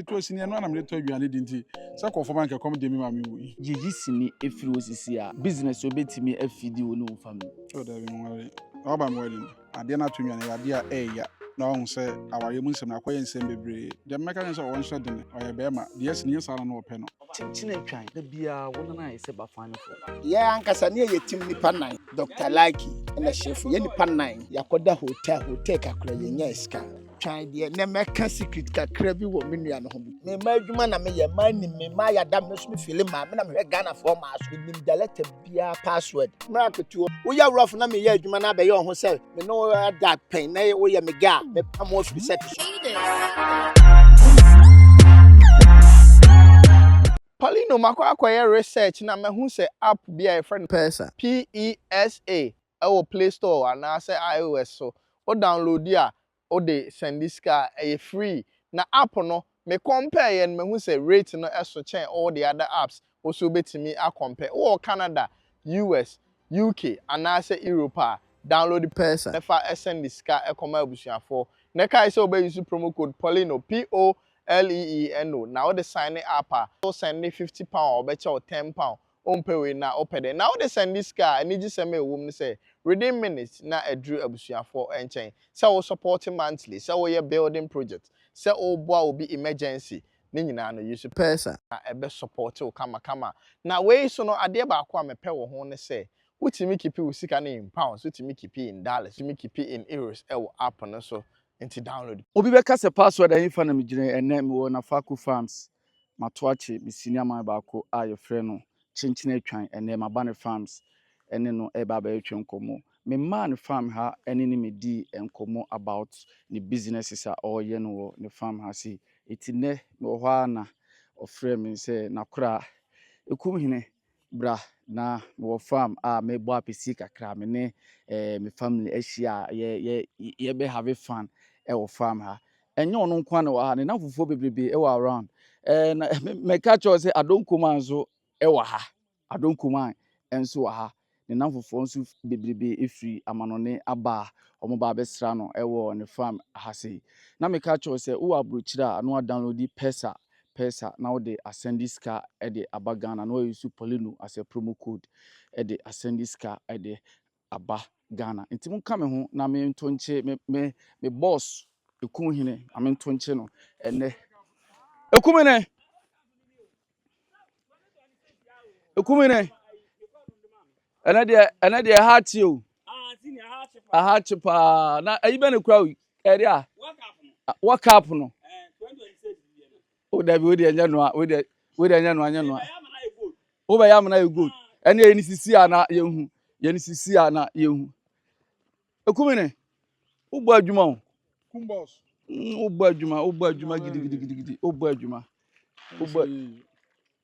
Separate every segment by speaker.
Speaker 1: It was in an amateur you and didn't. So for man can come to me, mammy.
Speaker 2: Gigi sini efiri osisi a business obetimi afidi wo no family.
Speaker 1: Oh, there be more. About wedding. I did not to me and idea ya. No, say our humans and acquaintance and be the mechanism of one shot in or a bema. Yes, near Salon or Penno.
Speaker 2: Chinchine twan da bia wo na ise ba fan for.
Speaker 3: Yeah, ankasa ne ye tim nipa nan. Dr. Lucky na chef ye nipa nan. Yakoda hotel kakra ye nya iska. Twan de na meka secret kakra bi wo menua no ho bi. Me ma adwuma na me ye ma ni me ma ya da me so me feel ma me na me Ghana for ma so nim dialect bia password. Mra ketu wo ya rough na me ye adwuma na be ye ho sel. Me no that pain na wo ye me ga me am wo fi set. Paulino makwa research na mehu se app bi a friend Pesa PESA our Play Store and say iOS so o download ya o de send this car free na app no me compare yen mehu se rate no eso chen all the other apps also betimi a compare o Canada US UK and say Europe download the Pesa nefa send this car e come abusuafo na kai say obe use promo code Paulino POLEENO. Now the sign up so send me £50 or better or £10 on pay we na opede. Now they send this car and you just send me a woman say redeem minutes na a drew abusia for enchain. So we supporting monthly. So we building project. So all boy will be emergency. Ni nyina no use Pesa na ebe support o kama. Na we so no ade ba akwa me pɛ wo ho ne say wotimi keep wo sika na in pounds, wotimi keep in dollars, wotimi keep in euros e wo app no so. Into download.
Speaker 2: Obi beka se password ayi fa na me gire ene me wo na Faku Farms matoache me senior man ba ko a ye frɛ no Chinchine atwan ene mabane farms ene no e ba ba atwan komo me man farm ha ene ni me di enkomo about the businesses a all ye no wo ne farm ha si etine me wo ha na ofrɛ me se nakora ekum hine bra na me wo farm a me bo apesi kakra me ne me family ahia ye be have fun ewo farm ha enye ono nkwa na wa ha ne na fufuo bebrebe ewo around na me catch us say adonkuma nso ewo ha adonkuma enso wa ha ne na fufuo nso bebrebe efiri amanone aba omo ba besra no ewo ne farm ha sei na me catch us say wo abrochira no download Pesa now they ascend this car at the Abagana no use Paulino as a promo code at the ascend this car at the Aba Ghana. Intimu come home na me ntonche me boss ekum hine ame ntonche no ene ekumene ene de hati o hati pa na ayi be ne kura o ere a wakap no o da bi o de anya no a o de anya no o ba ya mana e good ene ye ni sisi ana yehu ekumene o gbo adwuma o
Speaker 1: Kumbos.
Speaker 2: o gbo adwuma gidi o gbo adwuma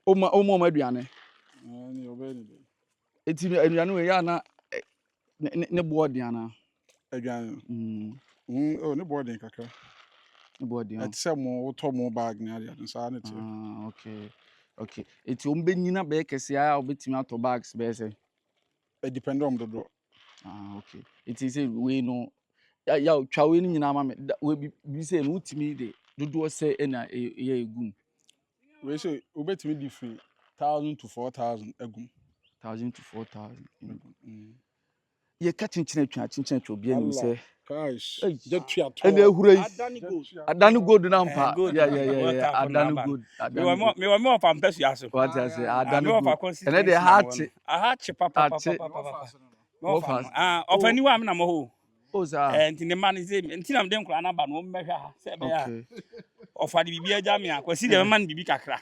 Speaker 2: o mo aduane
Speaker 1: Any obey.
Speaker 2: eti aduane we ya na ne bo diana
Speaker 1: Again. Oh, no boarding kaka.
Speaker 2: ne bo diana
Speaker 1: At some more tomo bag near the insanity.
Speaker 2: okay eti o mbenyina be kese ya obetimi ato bags be say
Speaker 1: It depends on the door.
Speaker 2: okay it is say we no ya twa we ni nyina ma me we bi say no utimi de dodo say na ye egum
Speaker 1: We say ubet me different 1,000 to 4,000 egum.
Speaker 2: 1,000 to 4,000 ye ka chinchine obi ani say
Speaker 1: Guys, just three at
Speaker 2: ene ehura
Speaker 4: Adani
Speaker 2: gold na mpa yeah adani gold
Speaker 4: me wa me of pesu aso
Speaker 2: what I say adani gold
Speaker 4: ene
Speaker 2: de heart
Speaker 4: papa
Speaker 2: wo fast
Speaker 4: of anyone na mo ho
Speaker 2: oza
Speaker 4: nti ne man is nti na dem kura na ba no mmehwa ha se be ya
Speaker 2: okay
Speaker 4: of ade bibi agya me akwasi dem man bibi kakra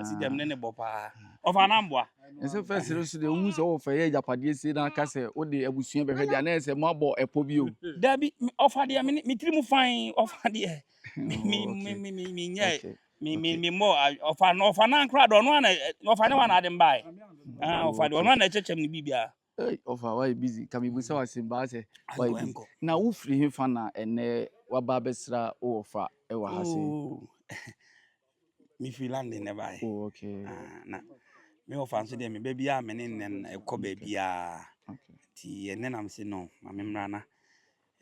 Speaker 4: asi dem ne bo pa of anamboa
Speaker 2: nse first so de hu so wo fa ye japade si na ka se wo de abusua be hwede na se mo abo epo bi o
Speaker 4: dabi of ade me tiri mu fine of ade me nye me mo of na nkra do no na of ane wa na ade mbai of ade no na chechem ni bibia
Speaker 2: of why busy can be so asimba say why busy na wo free him fa na ene waba besra wo fa e wa ha se
Speaker 4: me feel land ne bai
Speaker 2: okay
Speaker 4: na me of fanso de me baby a me ne e ko baby a ti ene nam se no ma me mra na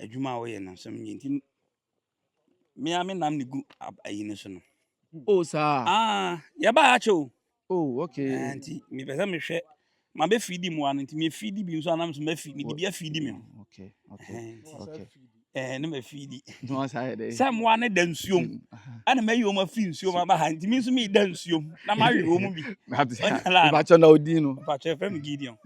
Speaker 4: adwuma wo ye na so me nti me am nam ne gu ayi ne so no
Speaker 2: Oh, sir.
Speaker 4: Yaba acho.
Speaker 2: Oh, okay.
Speaker 4: Anti me pese me hwe. Ma be feed mu an nti me feed bi nso anam so me feed me di feed me.
Speaker 2: Okay, okay. Okay.
Speaker 4: No me feed.
Speaker 2: No say dey.
Speaker 4: Sam wa ne da nsuom. Ana me yo ma fi nsuom aba ha nti me nso me da nsuom na ma we wo mu bi.
Speaker 2: Ba cho na odin no.
Speaker 4: Pa che fam Gideon.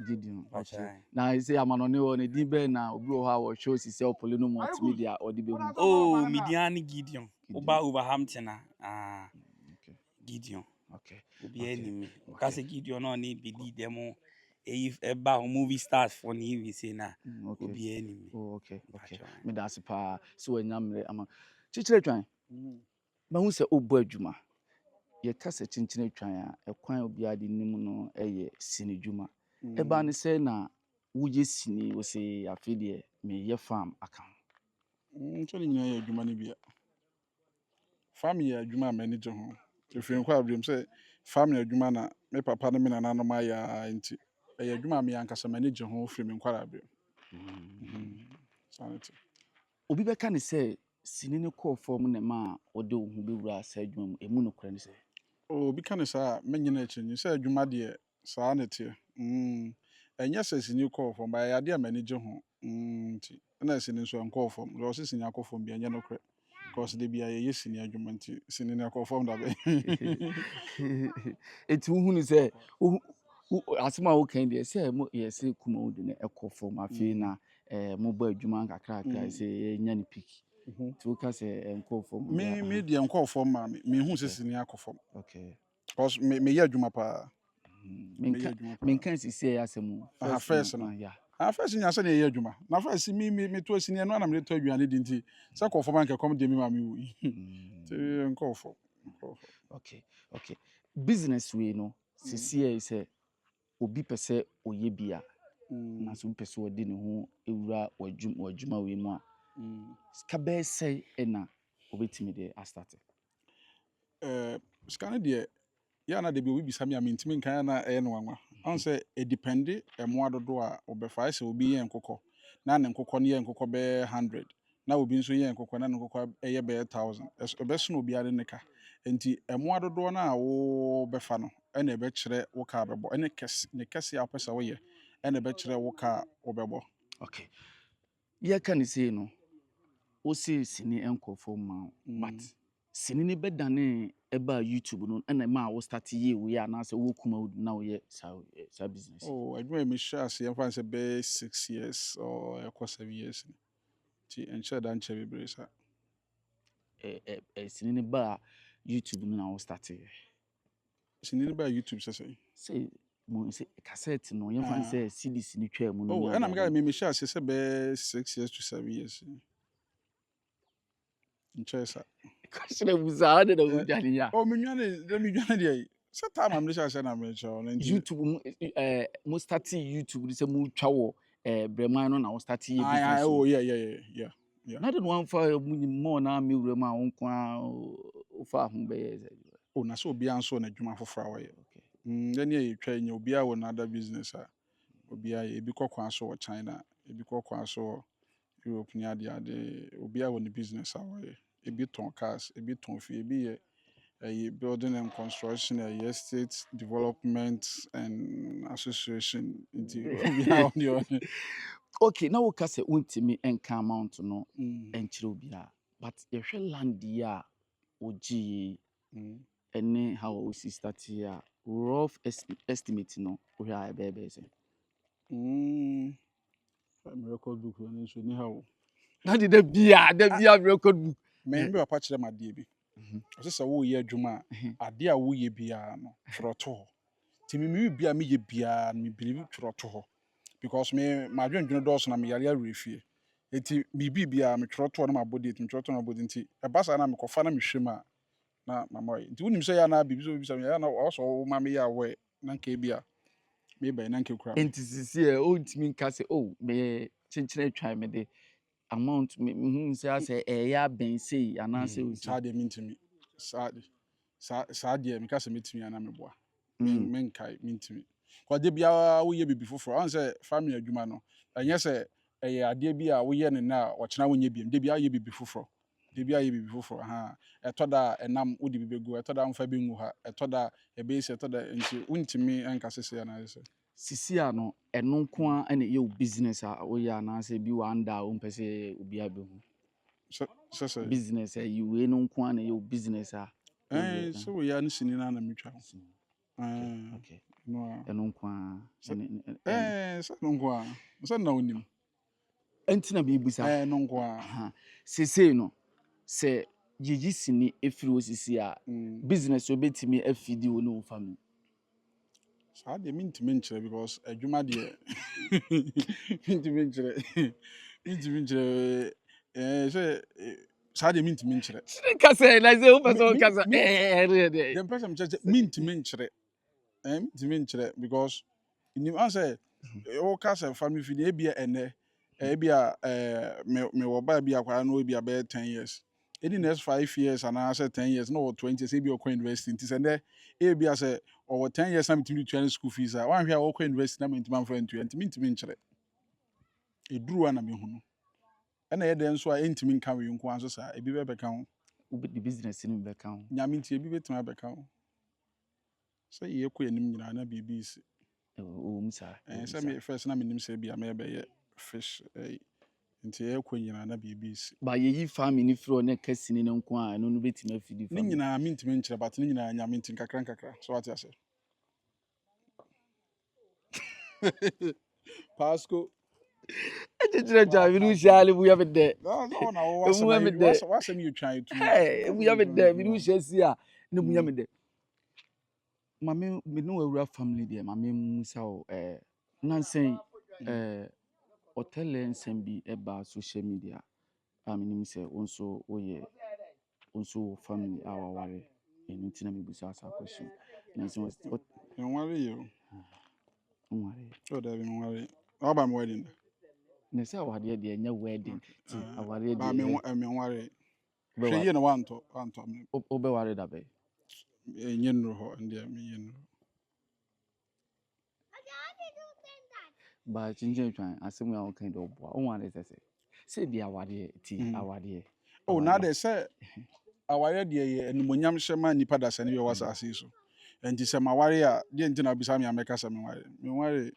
Speaker 2: Okay. Now you say amanone wo ne din be na obi wo ha wo show si say opole no multimedia odi be hu.
Speaker 4: Oh, Midian Gideon. Oba Overhampton.
Speaker 2: Okay.
Speaker 4: Gideon.
Speaker 2: Okay.
Speaker 4: Obi enemy. Kasi Gideon no need be them if eba movie stars for ni we say na. Obi enemy.
Speaker 2: Oh, okay. Okay. Me da se pa so anyamre ama. Chichire twan. Ma hu se obo adwuma. Ye kasa chinchine twan a ekwan obi ade nim no eye sini dwuma. Eba ne se na woye sini wo se afide me ye farm account.
Speaker 1: Nso ni nyina ye adwuma ne bia. Family adwuma manager ho. Efiri nkwa abrim se family adwuma na me papa ne me nana no ma ya nti. E adwuma me yankasa manager ho firi me nkwa abrim. Sanity.
Speaker 2: Obi be ka ne se sini ne call form ne ma ode ohun be wura sa adwuma mu emu no kra ne se.
Speaker 1: Obi ka ne sa me nyina akyi se adwuma de saa ne te. Enya se sini call form ba ya de manager ho. Nti na sini nso call form. Lo se sini call form bia nya no kra. Because they be a yes sini adwuma nti sini na call form da be.
Speaker 2: Eti hu ni se asema wo kan de se mo ye se kuma wo de na call form afi na mo ba adwuma kakra kakra se nya ni pick. Ti wo ka se call form.
Speaker 1: Me de call form ma me hu se sini call form.
Speaker 2: Okay.
Speaker 1: Because me ye adwuma pa.
Speaker 2: Me kan si se asemu.
Speaker 1: First no.
Speaker 2: Yeah.
Speaker 1: First nya se na ye adwuma. Na first me to sini no na me to aduane di nti se call form anke kom de me ma me wu. Ti call form.
Speaker 2: Okay. Okay. Business we no sisi say obi pese oye bia na so pese odi ne ho ewura wajuma we mu a ska be say na obetimi de a start
Speaker 1: scan de ya na de bi obi bisa me amintimi nkan na no wanwa on say e depend emo adodo a obefa say obi ye nkokọ na ne nkokọ ne ye nkokọ be 100 na obi nso ye nkokọ na ne nkokọ ye be 1000 obeso no obi ade ne ka enti emo adodo na wo befa no na ebe kire wo ka bebo ene kese a pesa wo ye ene ebe kire wo ka obebo.
Speaker 2: Okay. Ye kan say no o say sini enkofo ma but sini ne bedane eba YouTube no na ma wo start ye we ya na say wo kuma wo na wo ye sa business.
Speaker 1: Oh, I do me share say fan say be 6 years or 7 years. Ti enche dan che bebre sa.
Speaker 2: Sini ne ba YouTube no na wo start ye.
Speaker 1: Sini ne ba YouTube say
Speaker 2: mo say cassette no ye fan say CDs ni twa mu no.
Speaker 1: Oh, and I'm going me share say be 6 years to 7 years. Enche sa.
Speaker 2: Question buza de wo jani ya.
Speaker 1: Oh, me nwane dey. So time am share say na me cho na
Speaker 2: YouTube mo start YouTube say mo twa wo breman no na wo start ye business.
Speaker 1: Oh, yeah.
Speaker 2: Na de one for mo na me wura ma won kwa o fa ho be.
Speaker 1: Oh, na so obi anso na adwuma foforo wa ye. Okay. Then ye twa nya obi a wo na other business a obi a ebi kokwan so wo China, ebi kokwan so Europe ni ade obi a wo ni business a wo ye. Ebi ton cars, ebi ton fi, ebi ye building and construction, estate development and association into obi a on.
Speaker 2: Okay, now we can say untimi enka amount no enchire obi a but ye hwe land ya oji any how we see start here rough estimate no we are be say
Speaker 1: Record book no so ni how
Speaker 2: na de bia record book
Speaker 1: me be apa kire ma de bi o se wo ye adwuma ade a wo ye bia no twoto ti mi bia me ye bia me believe twoto because me ma dwendwene dos na me yare arefie enti bibi bia me twoto na ma body enti twoto na body enti e basa na me kofa na me hwema na mama enti wonim se ya na bibi so bisa me ya na o so ma me ya we na nka bia me ba na nka kura
Speaker 2: enti sisi e o ntimi nka se o me chinchine twan me de amount me say ya ben sei ana say o
Speaker 1: sa de mintimi sa de me ka se metimi ana me boa men kai mintimi kwa de bia wo ye bibi foforo an say family adwuma no anya say eye ade bia wo ye ne na o chena wo nye biem de bia ye bibi foforo Debi aye bibi foforo ha. Etoda enam odi bibi gu, etoda amfa bi ngu ha, etoda ebesi etoda nti untimi enka sese na sese.
Speaker 2: Sisi a no ɛno nko a ɛna ɛyɛ wo business a woyɛ anaasɛ bi wɔ anda a wompɛ sɛ obi abɛhu.
Speaker 1: Sese.
Speaker 2: Business a yi wei no nko a na ɛyɛ wo business a woyɛ.
Speaker 1: So we ya ni sini na mitwa.
Speaker 2: Okay.
Speaker 1: No.
Speaker 2: Ɛno nko a.
Speaker 1: So no nko a. So na onim.
Speaker 2: Ɛnti na biribusa.
Speaker 1: No nko a.
Speaker 2: Sese no sɛ yiyi sini efiri wo sisi a business obetimi afidi wo ne wo family.
Speaker 1: Saa de mintimi nkyerɛ because adwuma de mintimi nkyerɛ sɛ saa de mintimi nkyerɛ.
Speaker 2: Kasa na sɛ wo person kasa de.
Speaker 1: Dem person nkyerɛ mintimi nkyerɛ. Mintimi nkyerɛ because nim answer o kasa family fidi ebia ene ebia me wo ba bia kwa na ebia be 10 years. In the next 5 years and I said 10 years, no 20 years, maybe you're university. And then, maybe I say, or 10 years, I'm to do school fees. I want to hear okay university, I'm into my friend to mean to mention it. It drew one of me. And I then so I ain't mean carry you answer, sir. A be back account.
Speaker 2: The business in the account.
Speaker 1: Yamin to be to my account. Say, you're queen, and I be busy.
Speaker 2: Oh, sir.
Speaker 1: And send me first, and I'm in say, be a maybe fish. Nti ekwo nyina na bibis
Speaker 2: ba yeyi family ni fro na kasini ne nko a no no betime afidi
Speaker 1: family ni nyina mintime nkyere but ni nyina nya mintin kakra so what you say Pasco
Speaker 2: ejira javi nu shale bu ya bede
Speaker 1: no na what's you trying to
Speaker 2: hey bu ya bede mi nu shasi a ne bu ya bede mame me no awura family de mame musa o nansen hotel nsem bi eba social media meaning say also family our worry and ntina me busa asa question nansen what
Speaker 1: worry you
Speaker 2: worry
Speaker 1: oh that be worry how about wedding
Speaker 2: na say awade de nya wedding ti awade de
Speaker 1: ba me worry she ye no wanto
Speaker 2: obe worry da be
Speaker 1: enye no ho ndie me ye no
Speaker 2: ba chinje twan asem ya okan de obo o wan dey say the awade ti awade
Speaker 1: oh na dey say awade de ye animonyam hyema nipa da sane ye wasa ase so enti se maware a de ntina bisa me ameka se me
Speaker 2: ware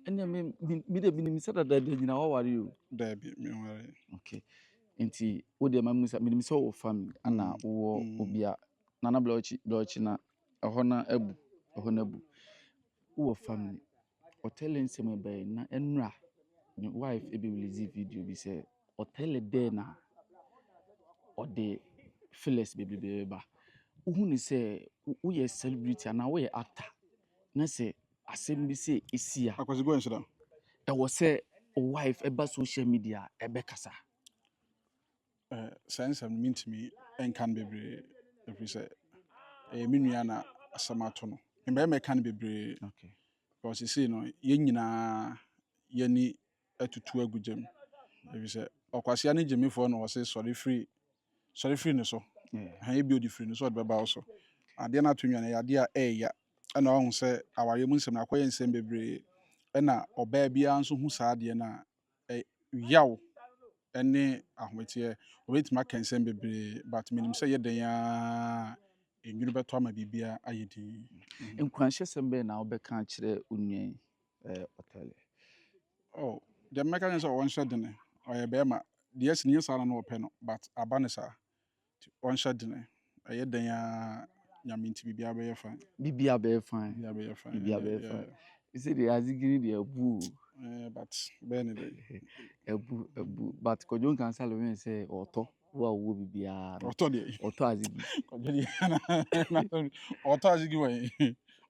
Speaker 2: ene me de binim se da nyina wa ware o
Speaker 1: da bi me ware
Speaker 2: okay enti wo de ma musa binim se wo family ana wo obia nana blochi na ehọ na abu wo family hotel nsem be na enra my wife e be release video bi say hotel de na o de Phyllis bebe ba who ni say wo ye celebrity na wo ye actor na say asem bi say esia
Speaker 1: akwasi go ensida
Speaker 2: e wo say wife eba social media e be kasa
Speaker 1: sense am mintimi enkan bebre every say me nua na asamato no mbe me kan bebre
Speaker 2: okay
Speaker 1: because you see no ye nyina ye ni atutu agudem every say okwasi ani jemifo no wo say sorry free no so ha e bi odi free no so de ba so ade na to nwane ade a ya na ohun say aware mu nsem na akoye nsem bebre na oba bia nso hu saa ade na yaw ene ahwetie obetima kan nsem bebre but minim say ye den ya enwuru beto ama bibia ayedi
Speaker 2: nkwanhye sembe na obeka kire onwan hotel
Speaker 1: oh the mechanism so one shot den oye be ma the yes ni sala no ope no but abanisa one shot den aye den ya nyaminti bibia be fine
Speaker 2: bibia be fine you see the azigiri the abu
Speaker 1: but ben dey
Speaker 2: abu but kojo kan sala when say oto wo bibia
Speaker 1: oto dey
Speaker 2: oto azigi
Speaker 1: kojo dey oto azigi wen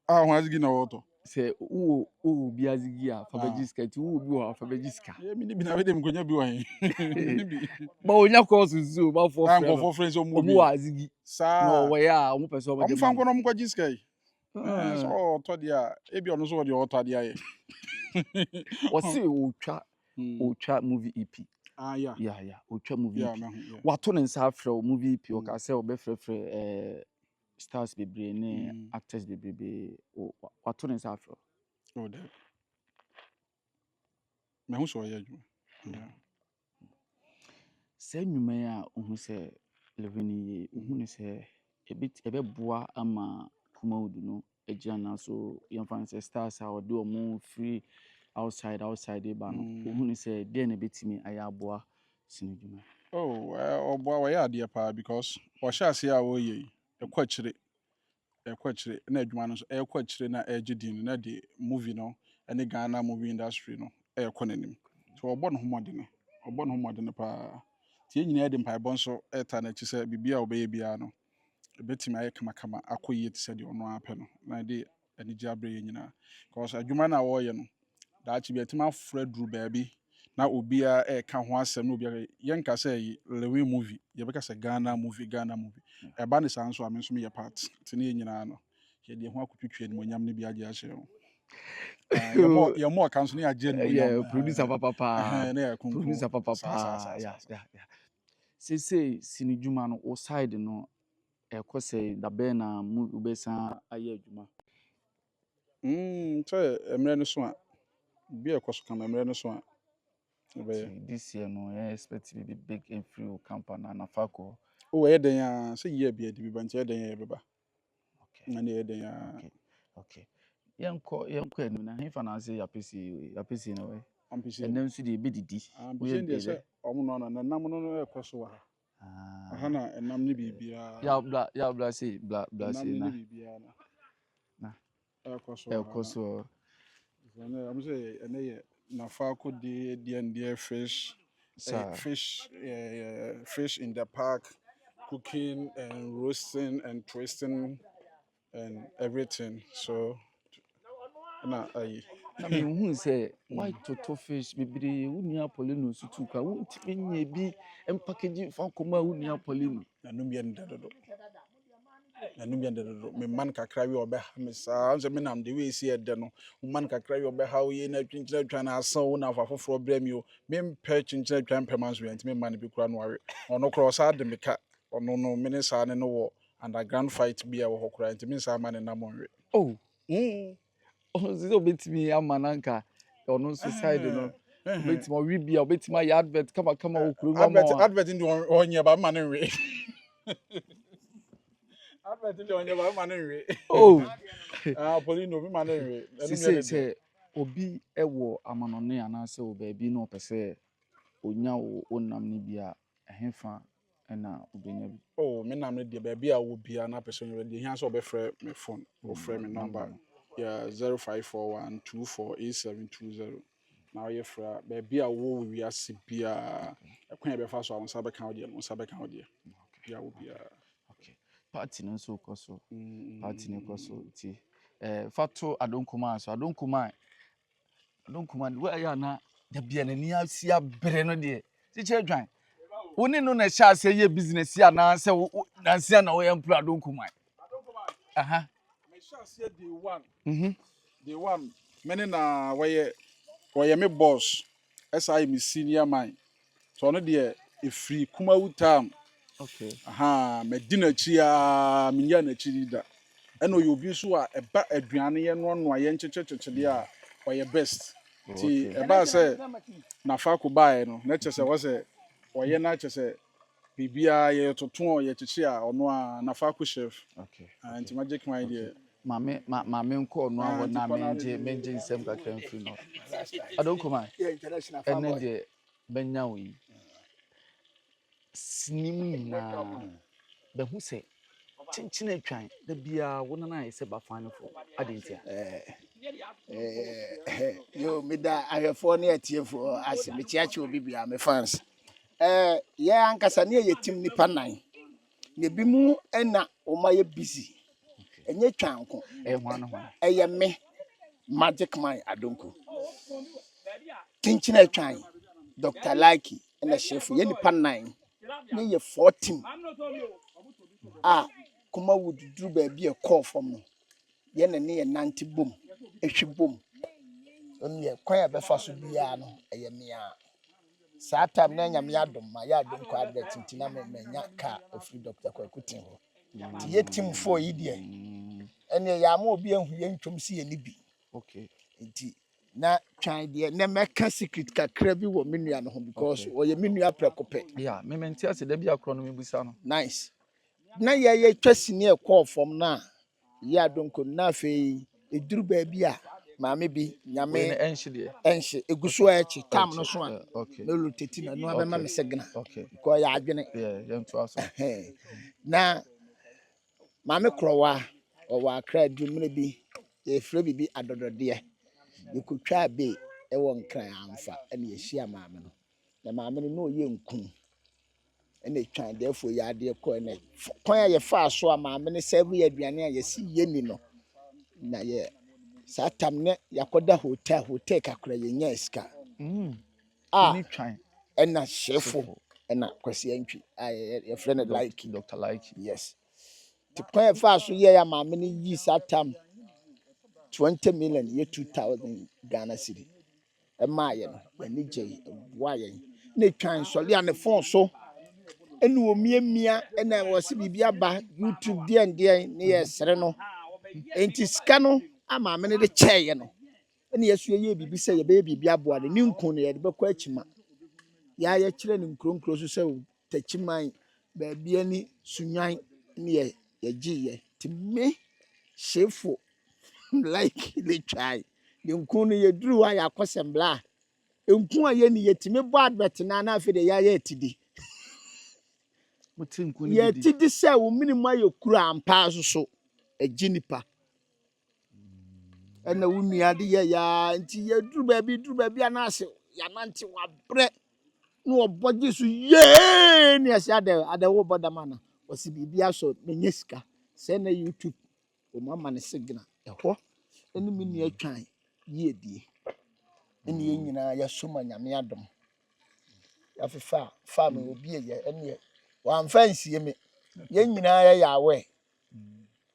Speaker 1: ho azigi na oto
Speaker 2: say wo bi azigi a fabagiska ti wo bi wo fabagiska
Speaker 1: mi ni bi na we dem konya bi wen ni bi
Speaker 2: ba onya course zu ba
Speaker 1: for friends o
Speaker 2: mu azigi
Speaker 1: sa
Speaker 2: no we ya mo pese o ba
Speaker 1: dem fan ko no mo kwagiska yi so oto dey a e bi ono so dey oto dey aye
Speaker 2: o si otwa movie EP yeah otwa movie EP wato ne nsa afro movie EP o ka say o be frefre stars bebre ne actors bebre wato ne nsa afro
Speaker 1: oh that me hu so ya adwuma
Speaker 2: Sɛ nnwuma yi a wohu sɛ Levin yɛ wohu ne sɛ ɛbɛboa ama Kumawood no agyina na so yɛmfa no sɛ stars a wɔde ɔmo free outside ba no wohu ne sɛ deɛ na ɛbɛtumi ayɛ aboa sene dwuma.
Speaker 1: Ɔboa wɔyɛ adeɛ paa because ɔhyɛ ase a wɔyɛ yi ɛkɔ akyire na adwuma no nso ɛkɔ akyire na ɛgye din no na de movie no ɛne Ghana movie industry no ɛkɔ n'anim. So ɔbɔ ne ho mmɔden paa. Tie nyinaa de mpaebɔ nso ɛta n'akyi sɛ biribi a ɔbɛyɛ biara no ɛbɛtumi ayɛ kamakama akɔ yie te sɛ deɛ ɔno apɛ no na de anigye abrɛ yɛn nyinaa. Because adwuma no a wɔreyɛ no daakye bi atumi aforo aduru baabi na obiara ɛka ho asɛm na obiara yɛnka sɛ yi Lewin movie yɛbɛka sɛ Ghana movie ɛba ne saa nso a me nso meyɛ part te ne yɛn nyinaa no yɛde ho akotwitwa animuonyam no bi agye ahyɛ ho. Yɛmmɔ ɔka nso ne yɛagye animuonyam.
Speaker 2: Producer papa
Speaker 1: na yɛkunkum.
Speaker 2: producer papa yeah. Sesei sene dwuma no wo side no ɛkɔ sɛ dabɛn na mu wobɛsan ayɛ adwuma.
Speaker 1: Sɛ mmerɛ no so a bi a ɛkɔ so kama mmerɛ no so a ɛbɛyɛ.
Speaker 2: This year no I expect to be big and free campaign na Fako.
Speaker 1: Ɛyɛ den a sɛ yie bi adi bi ba nti ɛyɛ den a yɛbɛba.
Speaker 2: Okay.
Speaker 1: Na ne ɛyɛ den a.
Speaker 2: Okay. Yɛnkɔ anim na hefa na ase yapesi na wɛ.
Speaker 1: Ampisi.
Speaker 2: Ɛnam nso deɛ ɛbɛdidi.
Speaker 1: Ampisi deɛ sɛ ɔmo no na nam no ɛkɔ so wɔ ha. Aha na ɛnam ne biribiara.
Speaker 2: Ya bla say na. Na.
Speaker 1: Ɛkɔ so. I'm say ɛnɛ yɛ na Fako de deɛ fish. Fish in the park, cooking and roasting and twisting and everything. So na ayi.
Speaker 2: Na me hu say white toto fish bebree wo nua Paulino so tu ka wo ntimi nya bi package fa koma wo nua Paulino.
Speaker 1: Na num yɛ ndedodo. Me man kakra wi obe ha me saa nso me nam de we si ede no man kakra wi obe ha wo ye na twinkyina twa na asan wo na afafoforo bra mi o me mpa twinkyina twa mpema nso yɛ ntimi man bi kura no ware ɔno kura ɔsa de meka ɔno no me ne saa ne no wo underground fight bi a wo kura ntimi saa man na monwe.
Speaker 2: Ɔno sɛ obetimi amananka ɔno nso side no obetimi owi bi a obetimi ayɛ advert kama wo kuro mu
Speaker 1: advert ndi onye ba man nwe. Advert ndi onye ba man nwe. Paulino bi man nwe.
Speaker 2: Say obi ɛwɔ amanɔne anaasɛ wo baabi na ɔpɛ sɛ onya wo nam ne bi a ɛhefa ɛna obenya bi.
Speaker 1: Me nam ne de baabi a wo bia na pɛ sɛ onye de hia sɛ obɛfrɛ me phone or frɛ me number. Yeah, 0541248720. Now you fra baby a wo we ase bia ekwan be fa so awon sa be kan ode no sa be kan ode bia wo bia.
Speaker 2: Okay. Party no so koso. Party no koso ti. Fato adonkuma so adonkuma we ya na da bia na ni asi abre no de. Ti che dwan. Woni no na sha ase ye business ya na se na se na wo employ adonkuma. Aha.
Speaker 1: Me sha ase day one. Many na wɔyɛ me boss SI me senior man so no de e free Kumawood town.
Speaker 2: Okay.
Speaker 1: Me dina chi a me nya na chi da ɛna oyo bi so a ɛba aduane yɛ no no a yɛ nkyekyekyekye de a wɔyɛ best ti ɛba sɛ na Fako bae no na kyerɛ sɛ wɔ sɛ wɔyɛ na kyerɛ sɛ bibia yɛ toton yɛ kyekye a ɔno a na Fako chef.
Speaker 2: Okay.
Speaker 1: Nti magic mind de
Speaker 2: Mame nko no aho na menje nsem kakra mfiri no. Adonkuma. Ene de benya wo yi. Snim na be hu se chinchina atwan da bia wo na ayɛ sɛ bafan fo adentia.
Speaker 5: Yo me da ahwefo na atiefo ase me chiachi obi bia me fans. Ye ankasa ne ye tim nipa nan. Ne bi mu na o ma ye busy. Enye twanko eye me magic man Adonko kinchina twan Dr. Lucky na chef ye nipa 9 ne ye 14 Kumawood duru ba bi e call from no ye na ne ye 90 bom ehwi bom on ye kwan be fa so bia no eye me a saa time na nya me adom ma ya Adonko advert ntina me nya ka ofri Dr. Kwakutin ho ye team 4 yi de ene ya ma obi ahu ye ntwom si ye ni bi.
Speaker 2: Okay.
Speaker 5: Nti na twan deɛ na mɛka secret kakra bi wɔ me nua no ho because
Speaker 2: Okay.
Speaker 5: ɔyɛ me nua prɛko pɛ.
Speaker 2: Yeah, me menti ase da bi akro no mebusa no.
Speaker 5: Nice. Na yɛyɛ twa sini ɛkɔɔ fam na yɛ adonko na afei eduru baabi a maame bi
Speaker 2: We
Speaker 5: nyame
Speaker 2: ne enhye de.
Speaker 5: ɛnhyɛ egu so a ɛkyi tam no so a
Speaker 2: Okay.
Speaker 5: na loteti na no abɛma me signal
Speaker 2: Okay.
Speaker 5: because yɛ adwene.
Speaker 2: Yeah, yɛn to aso.
Speaker 5: Na maame korɔwa ɔwɔ akra adwumire bi yɛfrɛ bibi adɔdɔdeɛ yɛkotwa abe ɛwɔ nkran amfa ɛna yɛhyia maame no na maame no na ɔyɛ nku ɛna twan deɛfo yɛ adeɛ kɔ ɛna kwan a yɛfaa so a maame no sɛ yɛ aduane a yɛsi yɛ ni no na yɛ saa tam ne yakɔda hotel kakra yɛnya sika a
Speaker 2: Ni twan.
Speaker 5: ɛna hyɛfo ɛna kwasi antwi a yɛfrɛ no like
Speaker 2: Dr. Like.
Speaker 5: yes te kwan yɛfaa so yɛ ya maame no yi saa tam 20 million yɛ 2000 Ghana cedi ɛmaa yɛ no ani gye boa yɛn na twan sɔle a ne phone so ɛna omiamia ɛna wɔsi biribi aba YouTube deɛ ne yɛ sere no enti sika no a maame no de kyɛɛ no ɛna yɛso yɛ biribi sɛ yɛbɛyɛ biribi aboa no ne nku no yɛde bɛkɔ akyima yɛayɛ kyerɛ ne nkronkro so sɛ takyiman baabi ani sunwan ne yɛgye ti me shefo like le try the nku no yɛduru hɔ a yɛakɔsɛmbla a nku a yɛni yɛtumi bɔ advert na afei de yɛayɛ atidi
Speaker 2: Mutin ku ni
Speaker 5: yɛ
Speaker 2: bidi.
Speaker 5: tidi sɛ wo minimu ayɛ kura ampa so agyi nipa ɛna wo nua de yɛ ya nti yɛduru baabi anaase yɛnante wabrɛ na wɔbɔ gye so yee ne ɛsɛ ada wo bɔ dama na wɔsi biribi asɔ menye sika sɛ na YouTube o mama ne signal ɛhɔ ɛne me nua twan yie die ɛne yɛn nyinaa yɛsom nyame adom yɛafefa farm obi yɛ ɛne wɔamfa nsie me yɛn nyinaa yɛyɛ awɛ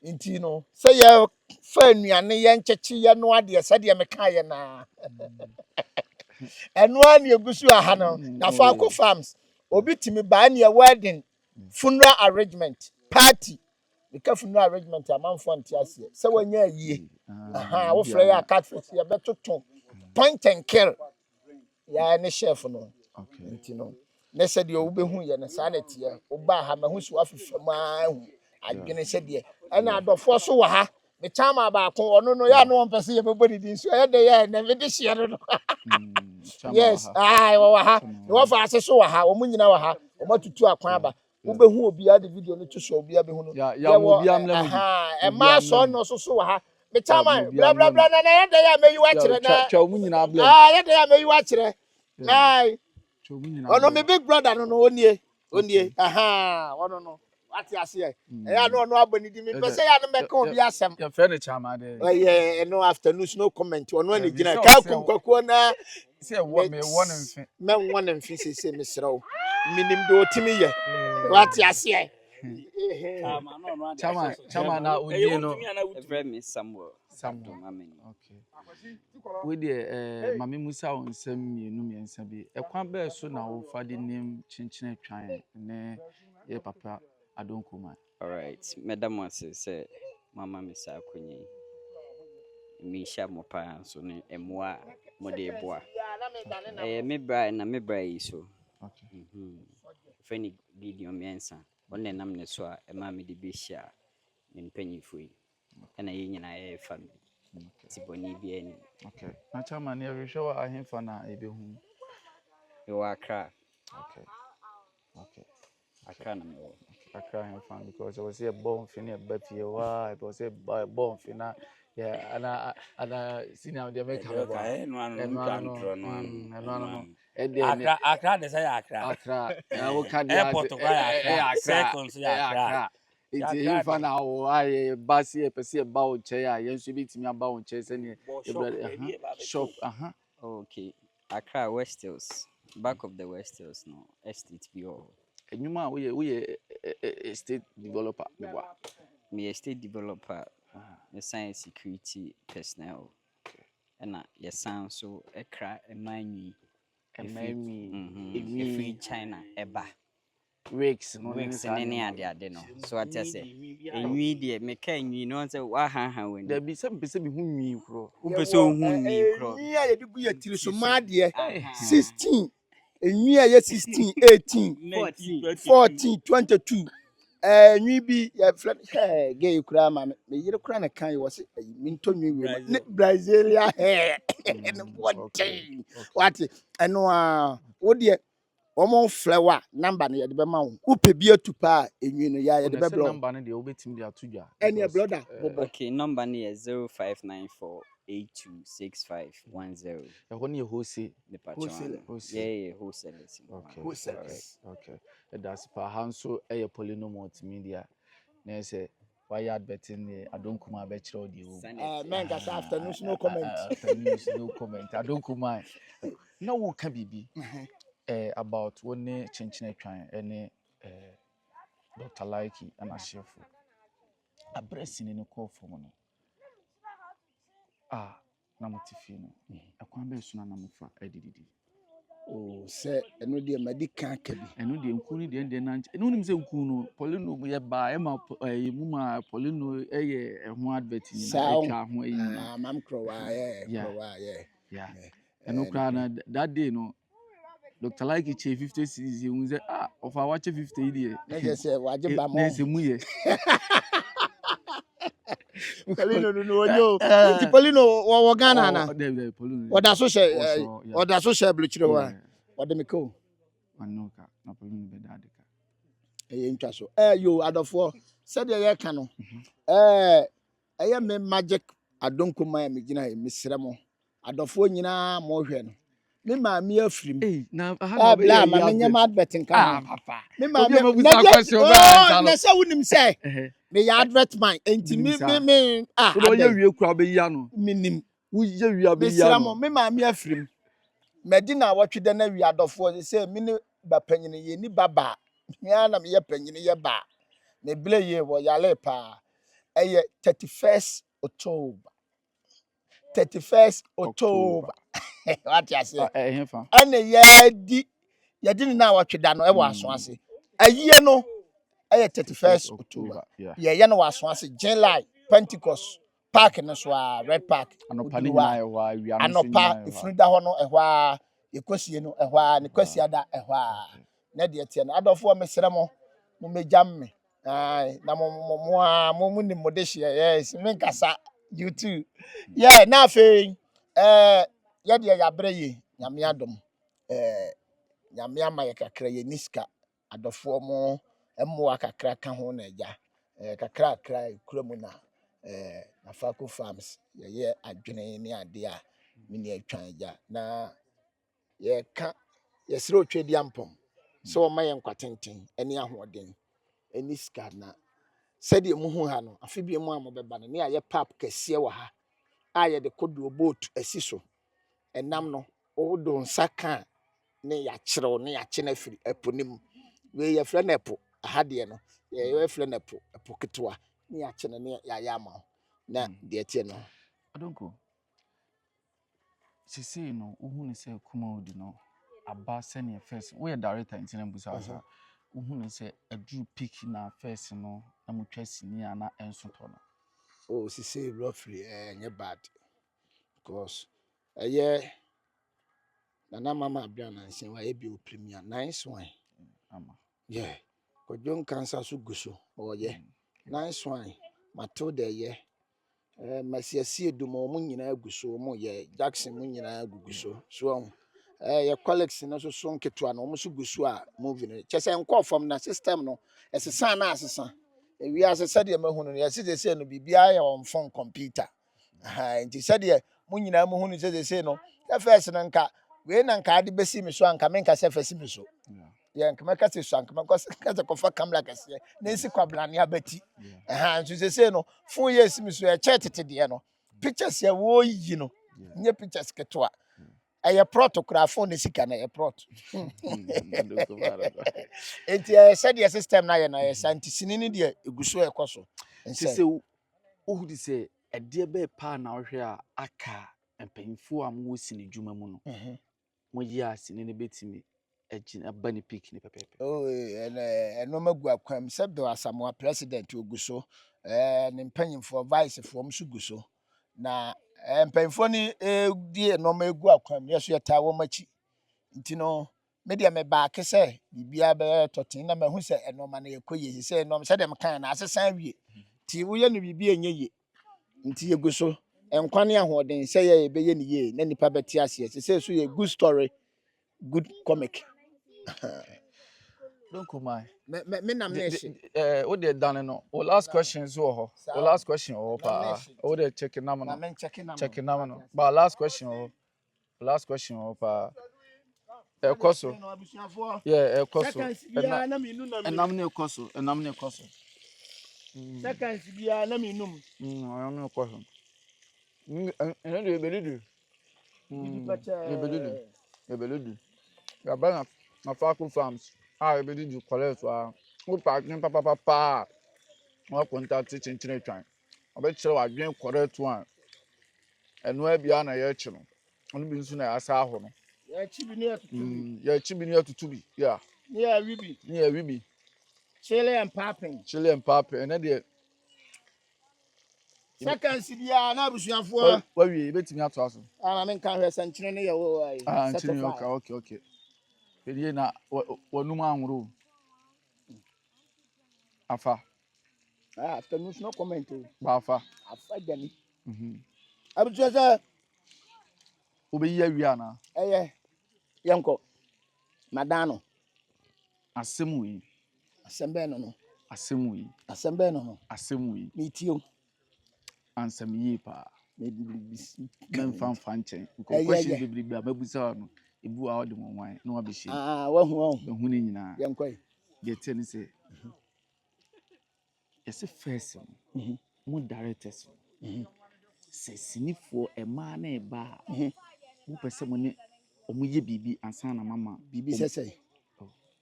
Speaker 5: nti no sɛ yɛ fa nnuane yɛn kyekye yɛ no adeɛ sɛdeɛ meka yɛ na ɛnoa ne egu so aha no na Faako Farms obi timi baa ne wedding funeral arrangement party meka funeral arrangement amanfo nte aseɛ sɛ wɔnyɛ ayie wo frɛ yɛ catfish yɛ bɛtoto point and kill ya ne chef no nti no ne sɛ deɛ wobɛhu yɛ no saa na teɛ woba ha mahu so afefa ma hu adwene sɛ deɛ ɛna adɔfoɔ so wɔ ha me chama baako ɔno no ya no wɔn pɛ sɛ yɛbɛbɔ didi nso ɛyɛ de yɛ na mede hyɛ no yes wɔ ha ne wɔfa ase so wɔ ha wɔn nyinaa wɔ ha wɔn atutu akwan aba wobɛhu obiara de video no to so obiara bɛhu no yɛwɔ ɛmaa sɔɔ no so wɔ ha me chama bla bla bla na yɛ de yɛ mɛyi wakyerɛ na yɛ de yɛ mɛyi wakyerɛ na ɔno me big brother no onie ɔno no wate aseɛ ɛyɛ no ɔno abɔ ne di me pɛ sɛ yɛ no mɛka obi asɛm
Speaker 2: yɛfrɛ ne chama de
Speaker 5: ɛyɛ ɛno afternoon no comment ɔno ani gyina ka kumkwakuo na
Speaker 2: sɛ wɔ me wɔ ne mfe
Speaker 5: mɛnwɔ ne mfe sese mesrɛ wo minim de otimi yɛ wate aseɛ
Speaker 2: chama na odie no
Speaker 4: ɛfrɛ me Samuel
Speaker 2: okay we de mame musa wo nsɛm mmiɛnsa bi ɛkwan bɛɛ so na wo fa de nim kyenkyene twan ne yɛ papa adonkoma
Speaker 4: all right madam ase sɛ mama me sa akonyi me sha mo pa so ne emoa mo de boa me bra yi so
Speaker 2: okay
Speaker 4: fani Gideon Mensa onne nam ne so a ema me de be hia ne mpanyifo yi na yɛ nyina yɛ family tiboni bi ani
Speaker 2: okay na chama ne rehwɛ wa ahemfa na ebehu
Speaker 4: e wa Accra
Speaker 2: okay
Speaker 4: Accra na me
Speaker 2: Accra ahemfa because I was here born fini e ba fie wa I was here born fina yeah ana senior de make am ba
Speaker 4: Accra de say
Speaker 2: Accra wo ka de
Speaker 4: airport ko Accra second so Accra
Speaker 2: iti hemfa na wo aye basi e pese ba wo che a yenso bitimi aba wo che se ne shop
Speaker 4: okay Accra West Hills back of the West Hills no estate bi o
Speaker 2: enyuma we estate developer
Speaker 4: me estate developer the science security personnel and your sound so ekra emanwi
Speaker 2: Emi
Speaker 4: free China eba
Speaker 2: Wakes no ne
Speaker 6: weeks
Speaker 2: saa
Speaker 6: ne
Speaker 2: nneɛma
Speaker 6: ade no so ate sɛ enwi deɛ meka enwi no sɛ wahaha wani
Speaker 2: da bi sɛ mpɛ sɛ mehu nwii korɔ
Speaker 6: wopɛ sɛ ohu nwi korɔ
Speaker 5: Enwi a yɛde gu yɛ tiri so maadeɛ
Speaker 6: Aha.
Speaker 5: 16 enwi a yɛ 16 18 14 22 enwi bi yɛ fɛ gay kura ma me yere kura ne kan yɛ wɔ se minto nwi wi ne Brasilia hair ne
Speaker 2: okay.
Speaker 5: what ɛno a wo deɛ wɔn flower number no yɛde bɛma wo wopɛ bi atu pa enwi no yɛ yɛde bɛbrɛ wo
Speaker 2: number no deɛ wobɛtumi de ato dwa
Speaker 5: ɛne brother bobo
Speaker 6: okay number no yɛ 0594826510
Speaker 2: ɛhɔ ne yɛ hose
Speaker 6: the
Speaker 5: Wholesale.
Speaker 6: yeah wholesalers
Speaker 2: okay
Speaker 5: Wholesalers.
Speaker 2: okay ɛda pa ha nso ɛyɛ Polyno multimedia na ɛsɛ wayɛ adverting ne adonkuma bɛkyerɛ wo deɛ wɔ
Speaker 5: men kasa afternoon no comment
Speaker 2: afternoon no comment adonkuma na wo ka bibi about wo ne kyenkyene atwan ɛne Dr. Laiki and Ashefo. A breasting in a call for money. Namotifi no. A quambe suna namufa, edidi.
Speaker 5: oh say eno de madi kan ka bi
Speaker 2: And no, the unkuni the end and no him say Kuno, Polino, we buy Emma, Muma, Polino, a one adverting.
Speaker 5: mam krowa
Speaker 2: Yeah. And no crown that day, no. Dr. Laiki 50 cities, you say, of our watch 50 years.
Speaker 5: na je say waje ba mo
Speaker 2: There's a muye.
Speaker 5: Polino no onyo ti Polino wo Ghana na oda so she bluchire wa ode me ko
Speaker 2: Anoka, na Polino be dadika.
Speaker 5: ntwa so yo adofo se de ye ka no eye me magic adonkoma ya me gina me sere mo adofo nyina mo hwe no me ma me afrim
Speaker 2: Na
Speaker 5: bla ma me nyama adverting ka
Speaker 2: papa.
Speaker 5: me ma
Speaker 2: Obi
Speaker 5: me
Speaker 2: ma busa question ba
Speaker 5: na se wunim se me ya advert man enti me
Speaker 2: Wo ye wie kura be ya no.
Speaker 5: minim
Speaker 2: Wo ye wie be
Speaker 5: me
Speaker 2: ya
Speaker 5: sere
Speaker 2: no.
Speaker 5: mo me ma me afrim medina watwede na wi adofo se me ne ba panyine ye ni baba ya na me ye panyine ye ba me ble ye wo yale pa eye 31st October 31st October what you say
Speaker 2: Hefa.
Speaker 5: ane yedi ni na watweda no e wo aso ase ayie no eye 31st October ye no waso ase July Pentecost park no so red park
Speaker 2: Anopa ni nyina ye ho a wi anu se
Speaker 5: anopa ifruda ho no ehwa a yekosie no ehwa a ne kwasia da ehwa a na de tie no adofo mesere mo mo mejam me ai na mo ni modehie yes me nkasa you too yeah na fe ye de ya bre yi nyame adom nyame ama ye kakra ye niska adofo mo emmoa kakra ka ho na eja kakra kura mu na na Faco Farms ye adwene ni ade a me ni atwan eja na ye ka ye sere otwedi ampom so o ma ye nkwatenten eni ahoden eni ska na sɛdeɛ muhu ha no afi bi mu a mobɛba no ne ayɛ pap kɛseɛ wɔ ha a yɛde kodoɔ boat asi so ɛnam no wodo nsa ka ne yɛakyerɛw ne yɛakye no afiri ɛpo no mu wei yɛfrɛ no ɛpo aha deɛ no yɛfrɛ no ɛpo ketewa ne yɛakye no ne yɛayɛ ama wo na deɛ tie no
Speaker 2: Adonko. Sisi no uhu ne se kuma odi no aba se ne first. We director ntina busa sa. Uhu ne se adru peak na first no na mutwa sini ana enso to no.
Speaker 5: oh sisi roughly nye bad because na mama abia na nsen wa ebi o premier nice one
Speaker 2: Ama.
Speaker 5: yeah kojon cancer so guso oh yeah nice one Matilda ye masiasi edumo mu nyina aguso mu ye Jackson mu nyina aguguso so ye colleagues no so nketo na omo so guso a movie no chese enko from na system no esesa na asesa ewi asesa de mahunu no yesi se no bibia ya on phone computer nti se de mu nyina mu hunu se no ya first no nka we na nka ade besi mi so anka me nka se fesi mi so yeah nka meka se so anka meka se kofa camera kase na esi kwabla ne abati nti se no phone yes mi so e chetete de no pictures ya wo yi no nye pictures ketwa eye protocol phone ne sika na eye prot enti se de system na ye na ye santi sinini de eguso ekoso
Speaker 2: Sisi uhu di se ade be pa na ohwe a aka empanyfo a mo sini dwuma mu no. Mo yi asini ne betimi Ejina bani pick ni pepepe.
Speaker 5: Oh, and no magu akwam said there was some president who so and mpanyimfo vice from suguso na mpanyimfo ni die no magu akwam yeso yeta wo machi ntino media me ba ke se bibia be totin na mahu se enoma na yekoye se enom se dem kan na asesan wie ti wo ye no bibia enye nti yeguso enkwane ahoden se ye be ye ni ye na nipa beti ase se so ye good story good comic.
Speaker 2: Don't come my.
Speaker 5: Me nomination.
Speaker 2: What they done no. O last question is ho. O last question o pa. O they check number no. Check number no. But last question o. Last question o pa. Ekoso. Yeah, ekoso. Enamne ekoso. Enamne ekoso.
Speaker 5: Seconds bia na minum.
Speaker 2: Enamne ekoso. Eno de beludu. Beludu. Ya bana na Faku Farms. Beludu collect wa. Wo pa kin papa. Wa contact chinchine twan. Obekire wa dwen correct one. Eno abia na ye chi no. Ono bi nsu na asa aho no.
Speaker 5: Ya chi bi ne atutu.
Speaker 2: Ya chi bi ne atutu bi. Yeah.
Speaker 5: Yeah, wibi.
Speaker 2: Yeah, wibi.
Speaker 5: Chile and popping.
Speaker 2: Chile and popping. And then
Speaker 5: Seconds bia na abusuafo.
Speaker 2: Wa wi betimi ato aso.
Speaker 5: Ah, men kan hwe sanchine ne ye wo ai.
Speaker 2: Ah, chine okay. Pedi na wonum anwuru. Afa.
Speaker 5: After news no comment.
Speaker 2: Ba afa.
Speaker 5: Afa gani. Abusuafo.
Speaker 2: Obeyi awia na.
Speaker 5: Yanko. Madano.
Speaker 2: Asemu yi.
Speaker 5: Asembe no.
Speaker 2: Asemu yi.
Speaker 5: Asembe no.
Speaker 2: Asemu yi.
Speaker 5: Mitio.
Speaker 2: Ansem yi pa. Men fan chen. Ko
Speaker 5: Yeah.
Speaker 2: question bebribe ababusa no. Ebu a ode mo wan na wabeshi.
Speaker 5: Wahu.
Speaker 2: Behu ni nyina.
Speaker 5: Yanko.
Speaker 2: Ge tell say. Yes first. Mo directors. Se sinifo ema na eba. Mo pese mo ne omo ye bibi ansa na mama
Speaker 5: bibi sese.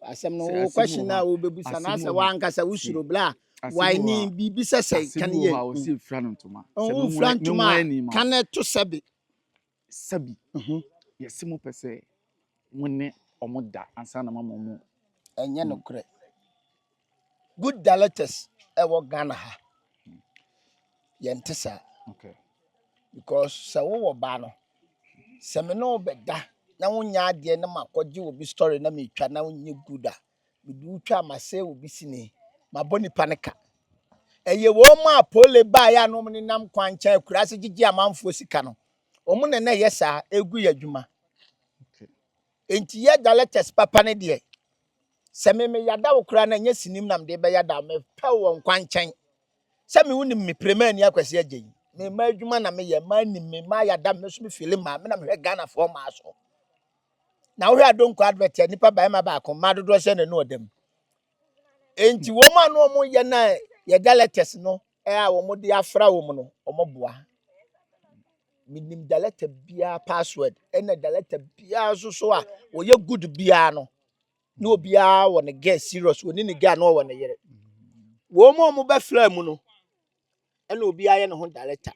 Speaker 5: Asem no question na wo bebusa na se wa ankasa usuro bla. Why ni bibi sese kan ye.
Speaker 2: O se fra no ntoma.
Speaker 5: Se fra ntoma kan to sabi.
Speaker 2: Yes mo pese mo ne omo da ansa na mama mo.
Speaker 5: Enye no kre. Good directors e wo Ghana ha. Yentesa.
Speaker 2: Okay.
Speaker 5: Because se wo ba no. Se me no beda na wonya ade na makoje obi story na me twa na wonye good a. Me du twa mase obi sini. Maboni panika. Eye wo ma pole ba ya no me nam kwancha kurase gigi amanfo sika no. Omo ne na yesa egu yadwuma.
Speaker 2: Okay.
Speaker 5: Enti ye directors papa ne de. Se me yada wo kura na nya sinim nam de be yada me pa wo kwancha. Se me woni me premier ni akwase agye. Me ma adwuma na me ye ma ni me ma yada me so me feel ma me na me Ghana for ma so. Na wo hwe adonko advert nipa ba ma ba ko ma dodo se ne no odem. Enti wo ma no mo ye na ye directors no a wo mo de afra wo mo no o mo boa. Minim director bia password ena director bia so a wo ye good bia no. Na obia wo ne get serious woni ne ga no wo ne yere. Wo mo ba fra mu no ena obi aye ne ho director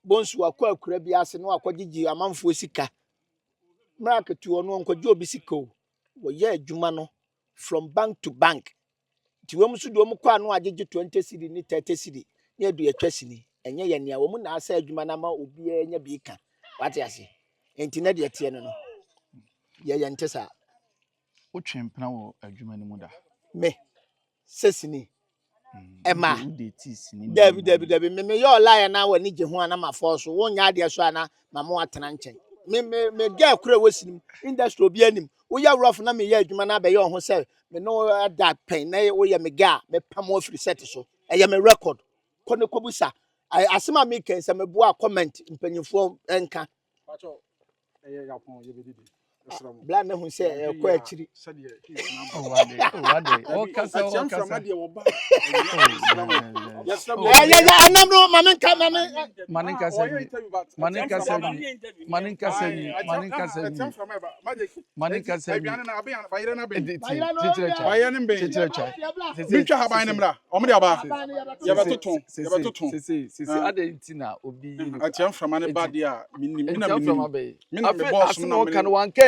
Speaker 5: bonsu akwa bia ase no akogigi amanfo sika market wo no nkogye obi sika o wo ye adwuma no from bank to bank ti wo musu do mo kwa no agege 20 cedi ni 30 cedi ne adu atwa sini enye ye ne wo mu na asa adwuma na ma obi enya bi ka wate ase enti na de tie no ye ntesa
Speaker 2: O twempena wo adwuma ni mu da
Speaker 5: me sesini Emma Debbie me yo lie na wani je ho ana ma force wo nya ade so ana ma mo atena nchen me girl kura wasinim industry obi anim wo ya rough na me ya adwuma na be yo ho se me no that pen na wo ya me ga me pam ofri set so e ya me record ko ne kobusa asema me ken se me boa comment mpanyifo enka
Speaker 1: pacho yapon ye bedidi
Speaker 5: bla na hu se ko akiri
Speaker 2: wade o kasa
Speaker 5: anam no maninka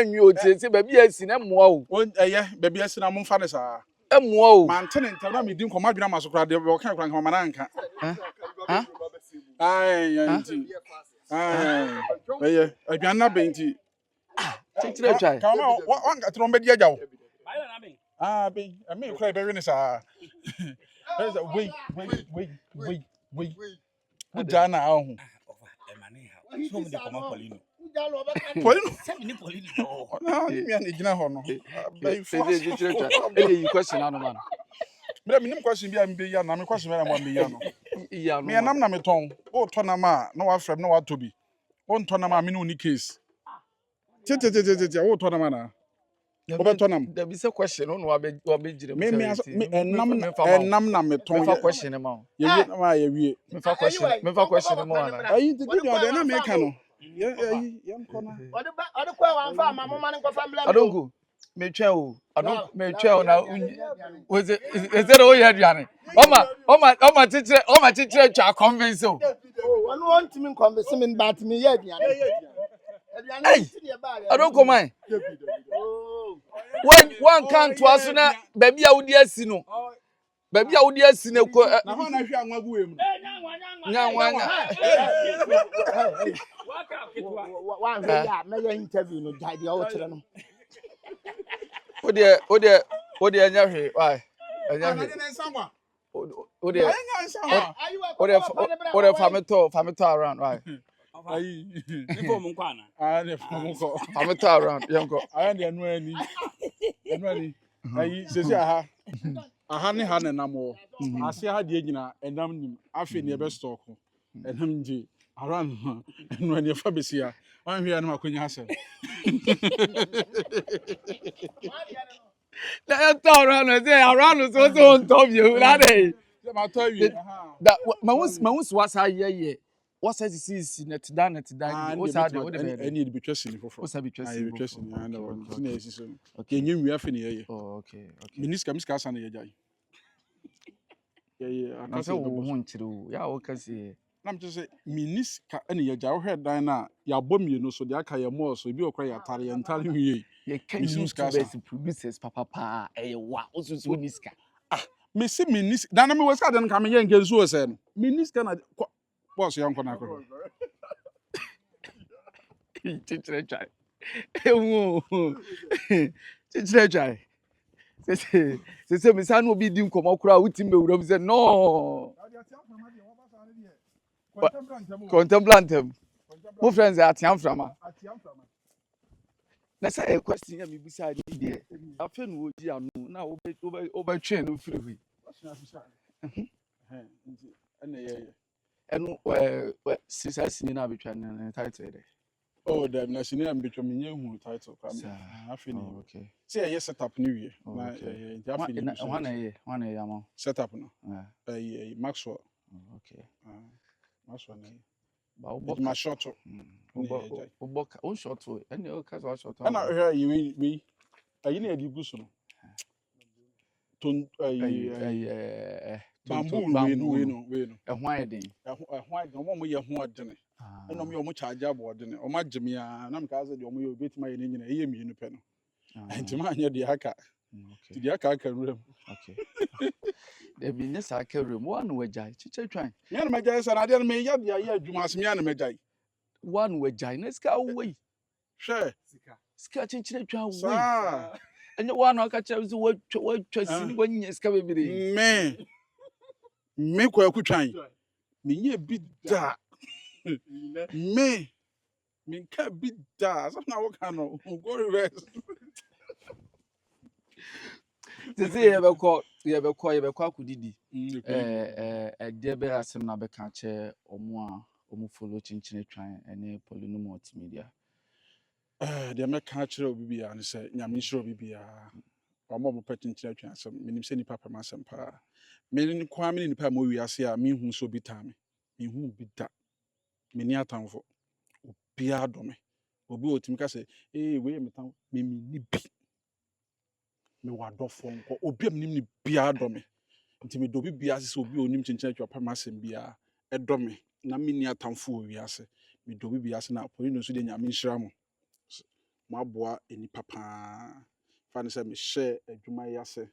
Speaker 2: nwi o tie se ba bi asi na mmoa o
Speaker 1: o ɛyɛ baabi asi na momfa ne saa
Speaker 2: mmoa o
Speaker 1: mante ne ntam na medi nkɔmmɔ adwena ma so koraa deɛ wɔka kora nkama na nka
Speaker 2: ha
Speaker 1: ai nti ɛyɛ aduane na bɛn nti
Speaker 2: kyekyere twa
Speaker 1: kama wanka tro mbɛdi agya wo
Speaker 4: Bayo na me.
Speaker 1: bɛn ɛme kora bɛwe ne saa wei wogya na aho
Speaker 4: Ofa, e mane ha. So me de koma Polino.
Speaker 1: Polino
Speaker 4: Se me ni Polino.
Speaker 1: na mia ne gyina hɔ no bɛyi
Speaker 2: se kyekyere twa ele yi question anu man
Speaker 1: mira minim question bi a me beya na me question na mo me ya no
Speaker 2: iya no
Speaker 1: me nam na me ton o to na ma na wa frem na wa to bi o nto na ma me no ni case tete o to na ma na o be to na m
Speaker 2: da bi se question no wa be jire
Speaker 1: me enam na me ton
Speaker 2: me fa question ma
Speaker 1: ye wie na ma ye wie
Speaker 2: me fa question ma na
Speaker 1: ayi ti di o de na me ka no ye nko na
Speaker 5: ɔde kɔ wa mfa ma mo ma ne nkɔfa mbla
Speaker 2: adongo me twa o me twa o na was it o ye aduane o ma titire twa convince o
Speaker 5: ɔno ɔntimi convince me but me yɛ aduane
Speaker 2: hey adongo man one kan to aso na ba bia wodi asi no ko
Speaker 1: na ho na hwe anwa gu we mu
Speaker 2: nyanwa
Speaker 5: wa ya me ya interview no dai dia o kire no
Speaker 2: o de anya hwe why anya hwe o de famito around why
Speaker 1: ayi
Speaker 4: Ni fo mun kwa na.
Speaker 1: ne fo ko
Speaker 2: famito around yanko
Speaker 1: aya de anu ani ayi sesi aha ne ha ne nam wo ase ha de nyina enam nim afi ne be stock enam nje around enu ani fa besia wan hwe anu akonya asem
Speaker 2: na around so on top you na dey
Speaker 1: ma to wi
Speaker 2: that mawus wasa ye wasa sisi net dan o sa de o de be
Speaker 1: any be twese ni fofo
Speaker 2: o sa be twese
Speaker 1: be twese ni ana wo na esiso okay nyem wi afi ne ye
Speaker 2: oh okay
Speaker 1: miniska asa na ye jai ye
Speaker 2: na se wo hu nkyere o ya wo kasi
Speaker 1: nam to say miniska ene ye jai wo hwe dan na ya bom ye no so de aka ye mo so bi okra ya tare ye ntare hu ye
Speaker 2: ye can YouTubers producers papa wa osusu niska
Speaker 1: me si miniska dan na me wasa dan ka me ye ngensu o se no miniska na boss ya nkona ko
Speaker 2: chichire chai ewu chichire chai se me sanu obi di nkomo kura uti me wura se no contemplantem mo friends atiam frama na say question ya me bisa di de afa nu oji anu na oba twen no free we
Speaker 1: ene ye
Speaker 2: enu sisa sini na betwa na title de
Speaker 1: oh damn na sini am betwa me nyehu title ka afi ni
Speaker 2: okay
Speaker 1: say ye setup ni wie na afi ni
Speaker 2: wana ye ama
Speaker 1: setup no Maxwell
Speaker 2: okay
Speaker 1: Maxwell na
Speaker 2: ba obo
Speaker 1: ma short
Speaker 2: obo on short ene o ka so short
Speaker 1: ana hwe we ayi na edi gusu no ton bamboo we no
Speaker 2: ehwan eden
Speaker 1: ehwan eden omo ye ho adene eno me omo charge abo adene omo agime a na mka ze de omo ye obetima ye nyina eye mienu pe no entima anya de aka
Speaker 2: okay
Speaker 1: de aka nwem
Speaker 2: okay de bi ne sa ka nwem one wajai chiche twan
Speaker 1: me na magai sa na de me ya de ya adwuma asem ya na magai
Speaker 2: one wajai ne ska we
Speaker 1: hwe
Speaker 2: ska chinchire twan we
Speaker 1: sa
Speaker 2: enye one aka che so watwa sini wanya ska bebere
Speaker 1: me kwa akutwan me nye bi da me ka bi da so na wo ka no go reverse
Speaker 2: sisi ye be ko akudidi de be asem na be ka che omo follow chinchine twan ene Polino multimedia
Speaker 1: de me ka kire obi bia ne se nyame shiro obi bia omo mo pa chinchine twan asem menim se ni papa masem pa me ni kwa me ni pa mo wi ase a me hu so bi ta me hu bi da me ni atamfo obi adome obi otimi ka se we me tan me ni bi me wadofo nko obi am nim ni bia adome nti me do bi bia se obi onim chinchine twa pa masem bia edome na me ni atamfo wi ase me do bi bia se na Polino so de nyame nhira mo maboa enipa pa fa ne sɛ me share adwuma yi ase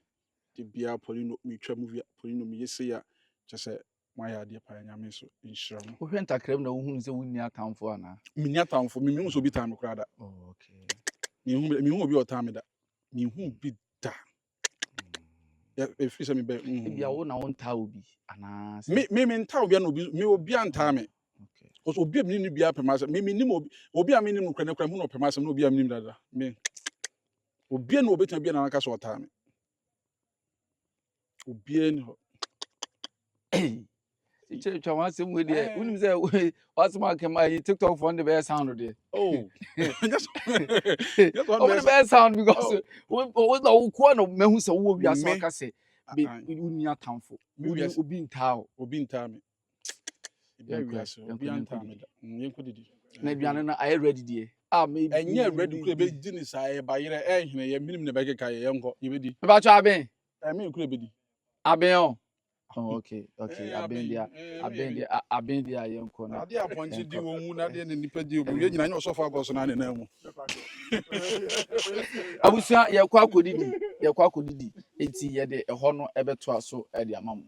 Speaker 1: de bia polino me twa movie polino me yese ya kyɛ sɛ moayɛ adeɛ pa nyame so nhyira mo
Speaker 2: wo hwɛ ntakram na wo hu sɛ wonni atamfo ana
Speaker 1: mini atamfo me hu so bi time kra da
Speaker 2: oh okay
Speaker 1: me hu obi o time da me hu bi da ya e fi sɛ me be
Speaker 2: bia wo na wo nta obi ana
Speaker 1: me nta obi na obi me obi anta me
Speaker 2: okay
Speaker 1: because obi a me ni bia pema sɛ me nim obi a me nim no kra hu no pema sɛ no obi a me nim dada me obi na obi tena bia na aka so ɔtaa me obi ni ho
Speaker 2: twa wasɛm we deɛ wonim sɛ wasɛm akɛma yi tiktok fo de bɛyɛ sound deɛ
Speaker 1: oh just
Speaker 2: over the best sound because wo ko na mehu sɛ wo wi asa ka sɛ be wonni atamfo obi ntaa
Speaker 1: obi ntaa me obi asa obi ntaa me da yenko didi
Speaker 2: na aduane na aye ready die me
Speaker 1: enye ready kure be di ni sa e ba yere e hene ye minim ne be keka ye yenko ye be di
Speaker 2: me ba twa aben
Speaker 1: me kure be di
Speaker 2: aben oh okay aben dia yenko na
Speaker 1: ade aponche di wo hu na de ne nipa di obi ye nyina nye osofa agoso na ne na mu
Speaker 2: abusia ye kwa akodidi enti ye de ɛhɔ no ɛbɛto aso ɛde amamu